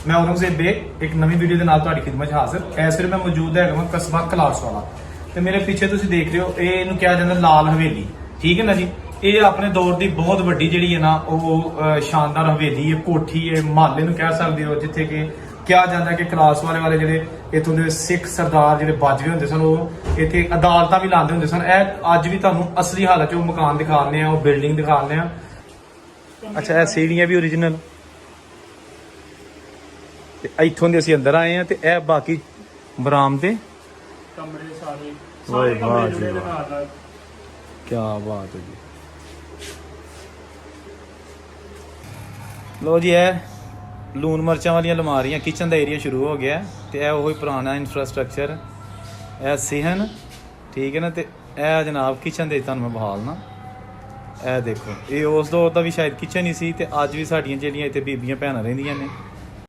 मैं औरंगजेब बेग एक नवी वीडियो के नाल तुहाडी खिदमत च हाजिर। इस ਵੇਲੇ मैं मौजूद है कस्बा कलासवाला ਤੇ ਮੇਰੇ ਪਿੱਛੇ ਤੁਸੀਂ ਦੇਖ ਰਹੇ ਹੋ, ਇਹ ਇਹਨੂੰ ਕਿਹਾ ਜਾਂਦਾ ਲਾਲ ਹਵੇਲੀ। ਠੀਕ ਹੈ ਨਾ ਜੀ। ਇਹ ਆਪਣੇ ਦੌਰ ਦੀ ਬਹੁਤ ਵੱਡੀ ਜਿਹੜੀ ਹੈ ਨਾ ਉਹ ਸ਼ਾਨਦਾਰ ਹਵੇਲੀ ਹੈ, ਕੋਠੀ ਹੈ, ਮਹੱਲੇ ਨੂੰ ਕਹਿ ਸਕਦੇ ਹੋ, ਜਿੱਥੇ ਕਿ ਕਿਹਾ ਜਾਂਦਾ ਕਿ ਕਲਾਸਵਾਲੇ ਵਾਲੇ ਜਿਹੜੇ ਇਥੋਂ ਦੇ ਸਿੱਖ ਸਰਦਾਰ ਜਿਹੜੇ ਬਾਜਵੇ ਹੁੰਦੇ ਸਨ ਉਹ ਇੱਥੇ ਅਦਾਲਤਾਂ ਵੀ ਲਾਉਂਦੇ ਹੁੰਦੇ ਸਨ। ਇਹ ਅੱਜ ਵੀ ਤੁਹਾਨੂੰ ਅਸਲੀ ਹਾਲਤ 'ਚ ਉਹ ਮਕਾਨ ਦਿਖਾਉਂਦੇ ਆ, ਉਹ ਬਿਲਡਿੰਗ ਦਿਖਾਉਂਦੇ ਆ। ਅੱਛਾ, ਇਹ ਸੀੜੀਆਂ ਵੀ ਓਰੀਜਨਲ ਤੇ ਇੱਥੋਂ ਦੇ ਅਸੀਂ ਅੰਦਰ ਆਏ ਆ ਤੇ ਇਹ ਬਾਕੀ ਬਰਾਮਦੇ ਕਮਰੇ ਸਾਰੇ ਵਾਹ ਵਾਹ ਜੁੜੇ ਜੀ ਦੇ ਵਾਹ, ਨਾਲ। ਕੀ ਬਾਤ ਹੈ ਜੀ। ਲੋ ਜੀ, ਇਹ ਲੂਣ ਮਿਰਚਾਂ ਵਾਲੀਆਂ ਅਲਮਾਰੀਆਂ, ਕਿਚਨ ਦਾ ਏਰੀਆ ਸ਼ੁਰੂ ਹੋ ਗਿਆ ਤੇ ਇਹ ਉਹੀ ਪੁਰਾਣਾ ਇਨਫਰਾਸਟ੍ਰਕਚਰ ਇਹ ਸਿਹਨ। ਠੀਕ ਹੈ ਨਾ। ਤੇ ਇਹ ਜਨਾਬ ਕਿਚਨ ਦੇ ਤੁਹਾਨੂੰ ਮੈਂ ਬਹਾਲਣਾ। ਇਹ ਦੇਖੋ, ਇਹ ਉਸ ਦੌਰ ਦਾ ਵੀ ਸ਼ਾਇਦ ਕਿਚਨ ਹੀ ਸੀ ਤੇ ਅੱਜ ਵੀ ਸਾਡੀਆਂ ਜਿਹੜੀਆਂ ਇੱਥੇ ਬੀਬੀਆਂ ਭੈਣਾਂ ਰਹਿੰਦੀਆਂ ਨੇ